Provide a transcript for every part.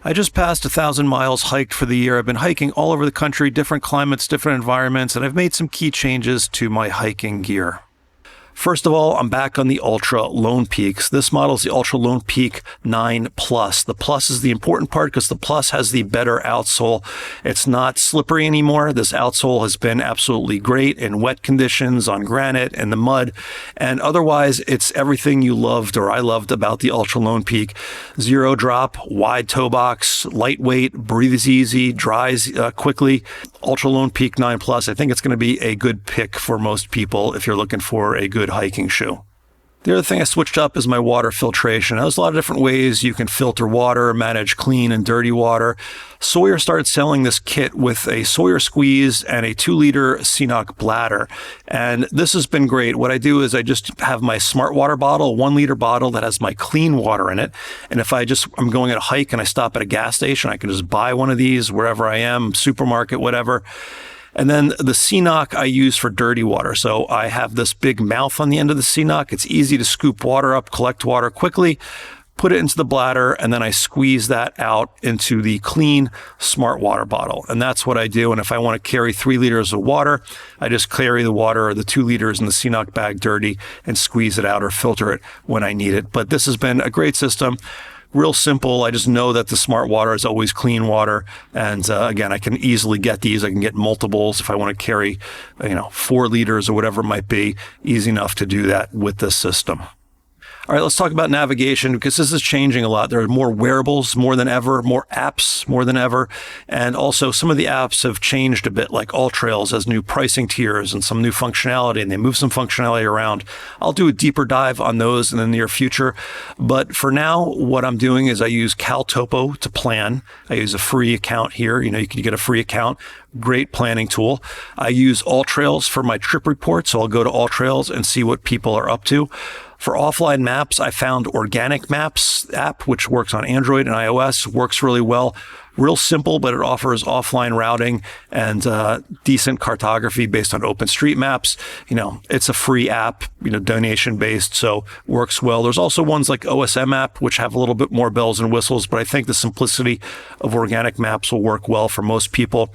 I just passed 1,000 miles hiked for the year. I've been hiking all over the country, different climates, different environments, and I've made some key changes to my hiking gear. First of all, I'm back on the Ultra Lone Peaks. This model is the Ultra Lone Peak 9 Plus. The Plus is the important part because the Plus has the better outsole. It's not slippery anymore. This outsole has been absolutely great in wet conditions, on granite, and the mud. And otherwise, it's everything you loved or I loved about the Ultra Lone Peak. Zero drop, wide toe box, lightweight, breathes easy, dries quickly. Ultra Lone Peak 9 Plus, I think it's going to be a good pick for most people if you're looking for a good hiking shoe. The other thing I switched up is my water filtration. There's a lot of different ways you can filter water, manage clean and dirty water. Sawyer started selling this kit with a Sawyer squeeze and a 2-liter CNOC bladder. And this has been great. What I do is I just have my smart water bottle, a 1-liter bottle that has my clean water in it. And if I'm going on a hike and I stop at a gas station, I can just buy one of these wherever I am, supermarket, whatever. And then the CNOC I use for dirty water. So I have this big mouth on the end of the CNOC. It's easy to scoop water up, collect water quickly, put it into the bladder, and then I squeeze that out into the clean smart water bottle. And that's what I do. And if I want to carry 3 liters of water, I just carry the water or the 2 liters in the CNOC bag dirty and squeeze it out or filter it when I need it. But this has been a great system. Real simple. I just know that the smart water is always clean water. And again, I can easily get these. I can get multiples if I want to carry, 4 liters or whatever it might be. Easy enough to do that with this system. All right, let's talk about navigation because this is changing a lot. There are more wearables more than ever, more apps more than ever. And also some of the apps have changed a bit, like AllTrails has new pricing tiers and some new functionality, and they move some functionality around. I'll do a deeper dive on those in the near future. But for now, what I'm doing is I use CalTopo to plan. I use a free account here. You can get a free account. Great planning tool. I use AllTrails for my trip report. So I'll go to AllTrails and see what people are up to. For offline maps, I found Organic Maps app, which works on Android and iOS, works really well. Real simple, but it offers offline routing and decent cartography based on OpenStreetMaps. It's a free app, donation based, so works well. There's also ones like OSM app, which have a little bit more bells and whistles, but I think the simplicity of Organic Maps will work well for most people.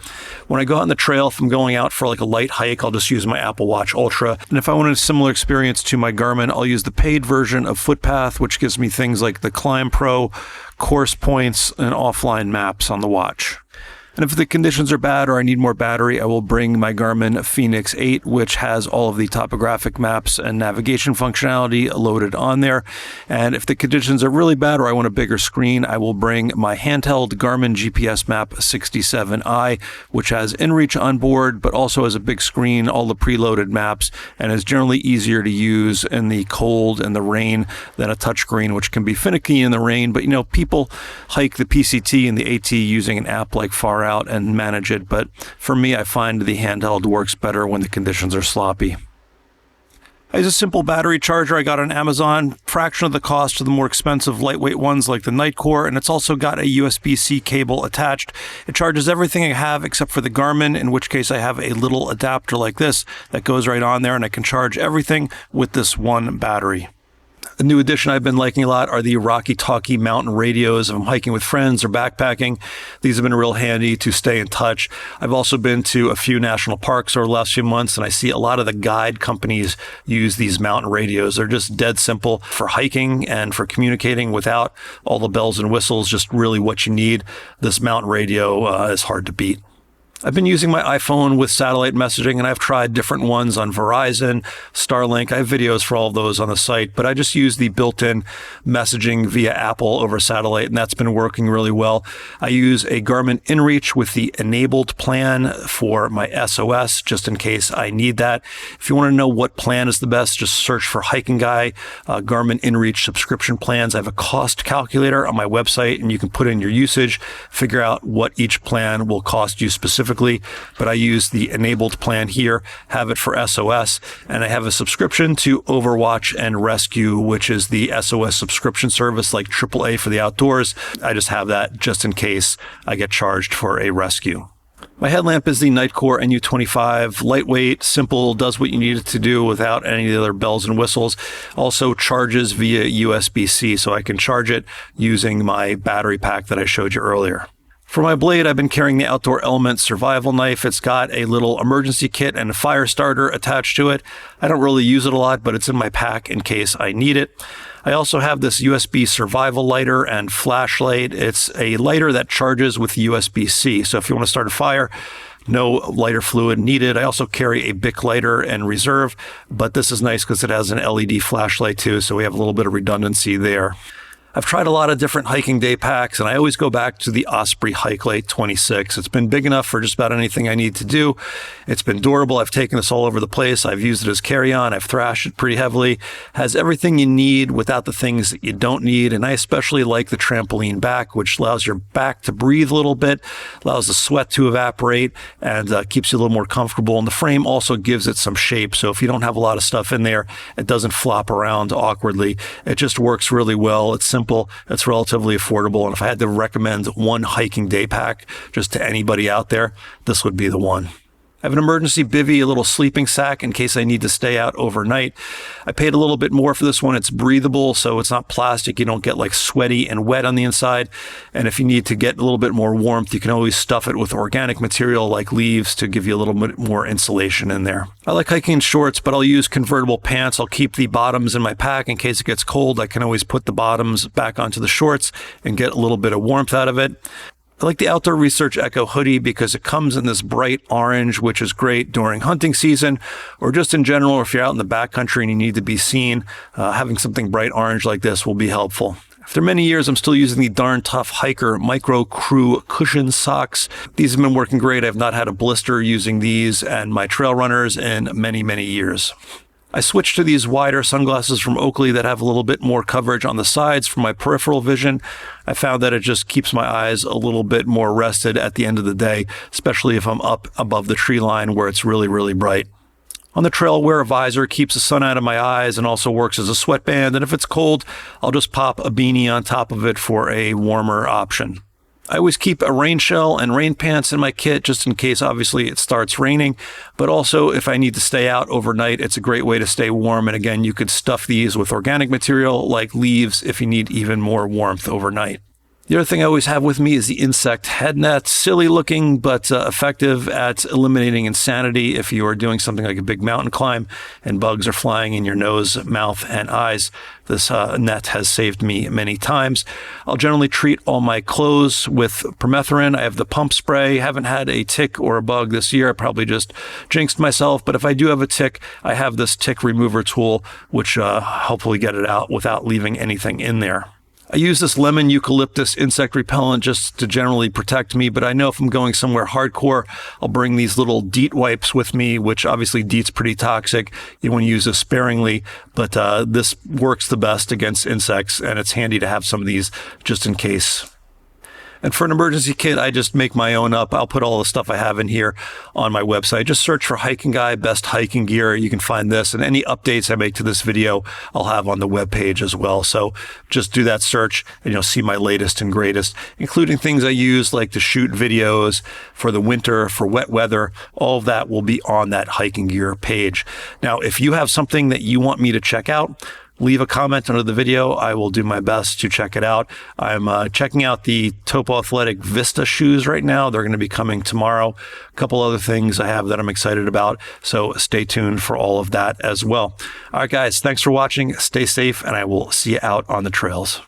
When I go out on the trail, if I'm going out for like a light hike, I'll just use my Apple Watch Ultra. And if I want a similar experience to my Garmin, I'll use the paid version of Footpath, which gives me things like the Climb Pro, course points, and offline maps on the watch. And if the conditions are bad or I need more battery, I will bring my Garmin Fenix 8, which has all of the topographic maps and navigation functionality loaded on there. And if the conditions are really bad or I want a bigger screen, I will bring my handheld Garmin GPS Map 67i, which has inReach on board, but also has a big screen, all the preloaded maps, and is generally easier to use in the cold and the rain than a touchscreen, which can be finicky in the rain. But people hike the PCT and the AT using an app like Far Out and manage it, but for me, I find the handheld works better when the conditions are sloppy. I use a simple battery charger I got on Amazon, fraction of the cost of the more expensive lightweight ones like the Nightcore, and it's also got a USB-C cable attached. It charges everything I have except for the Garmin, in which case I have a little adapter like this that goes right on there, and I can charge everything with this one battery. A new addition I've been liking a lot are the Rocky Talkie mountain radios. If I'm hiking with friends or backpacking, these have been real handy to stay in touch. I've also been to a few national parks over the last few months, and I see a lot of the guide companies use these mountain radios. They're just dead simple for hiking and for communicating without all the bells and whistles, just really what you need. This mountain radio is hard to beat. I've been using my iPhone with satellite messaging, and I've tried different ones on Verizon, Starlink. I have videos for all of those on the site, but I just use the built-in messaging via Apple over satellite, and that's been working really well. I use a Garmin inReach with the enabled plan for my SOS, just in case I need that. If you want to know what plan is the best, just search for Hiking Guy, Garmin inReach subscription plans. I have a cost calculator on my website, and you can put in your usage, figure out what each plan will cost you specifically. But I use the enabled plan here, have it for SOS, and I have a subscription to Overwatch and Rescue, which is the SOS subscription service like AAA for the outdoors. I just have that just in case I get charged for a rescue. My headlamp is the Nightcore NU25, lightweight, simple, does what you need it to do without any of the other bells and whistles. Also charges via USB-C, so I can charge it using my battery pack that I showed you earlier. For my blade, I've been carrying the Outdoor Element survival knife. It's got a little emergency kit and a fire starter attached to it. I don't really use it a lot, but it's in my pack in case I need it. I also have this USB survival lighter and flashlight. It's a lighter that charges with USB-C. So if you want to start a fire, no lighter fluid needed. I also carry a Bic lighter in reserve, but this is nice because it has an LED flashlight too, so we have a little bit of redundancy there. I've tried a lot of different hiking day packs, and I always go back to the Osprey Hike-Lite 26. It's been big enough for just about anything I need to do. It's been durable. I've taken this all over the place. I've used it as carry-on. I've thrashed it pretty heavily. Has everything you need without the things that you don't need, and I especially like the trampoline back, which allows your back to breathe a little bit, allows the sweat to evaporate, and keeps you a little more comfortable. And the frame also gives it some shape, so if you don't have a lot of stuff in there, it doesn't flop around awkwardly. It just works really well. It's simple. It's relatively affordable, and if I had to recommend one hiking day pack just to anybody out there, this would be the one. I have an emergency bivvy, a little sleeping sack in case I need to stay out overnight. I paid a little bit more for this one. It's breathable, so it's not plastic. You don't get like sweaty and wet on the inside. And if you need to get a little bit more warmth, you can always stuff it with organic material like leaves to give you a little bit more insulation in there. I like hiking in shorts, but I'll use convertible pants. I'll keep the bottoms in my pack in case it gets cold. I can always put the bottoms back onto the shorts and get a little bit of warmth out of it. I like the Outdoor Research Echo hoodie because it comes in this bright orange, which is great during hunting season, or just in general, if you're out in the backcountry and you need to be seen, having something bright orange like this will be helpful. After many years, I'm still using the Darn Tough Hiker Micro Crew cushion socks. These have been working great. I've not had a blister using these and my trail runners in many, many years. I switched to these wider sunglasses from Oakley that have a little bit more coverage on the sides for my peripheral vision. I found that it just keeps my eyes a little bit more rested at the end of the day, especially if I'm up above the tree line where it's really, really bright. On the trail, I'll wear a visor, keeps the sun out of my eyes, and also works as a sweatband. And if it's cold, I'll just pop a beanie on top of it for a warmer option. I always keep a rain shell and rain pants in my kit just in case, obviously, it starts raining. But also, if I need to stay out overnight, it's a great way to stay warm. And again, you could stuff these with organic material like leaves if you need even more warmth overnight. The other thing I always have with me is the insect headnet. Silly looking, but effective at eliminating insanity if you are doing something like a big mountain climb and bugs are flying in your nose, mouth, and eyes. This net has saved me many times. I'll generally treat all my clothes with permethrin. I have the pump spray. Haven't had a tick or a bug this year. I probably just jinxed myself, but if I do have a tick, I have this tick remover tool, which hopefully get it out without leaving anything in there. I use this lemon eucalyptus insect repellent just to generally protect me, but I know if I'm going somewhere hardcore, I'll bring these little DEET wipes with me, which obviously DEET's pretty toxic. You want to use this sparingly, but this works the best against insects, and it's handy to have some of these just in case. And for an emergency kit, I just make my own up. I'll put all the stuff I have in here on my website. Just search for Hiking Guy, best hiking gear. You can find this, and any updates I make to this video, I'll have on the webpage as well. So just do that search and you'll see my latest and greatest, including things I use like to shoot videos for the winter, for wet weather. All of that will be on that hiking gear page. Now, if you have something that you want me to check out, leave a comment under the video. I will do my best to check it out. I'm checking out the Topo Athletic Vista shoes right now. They're going to be coming tomorrow. A couple other things I have that I'm excited about. So stay tuned for all of that as well. All right, guys, thanks for watching. Stay safe, and I will see you out on the trails.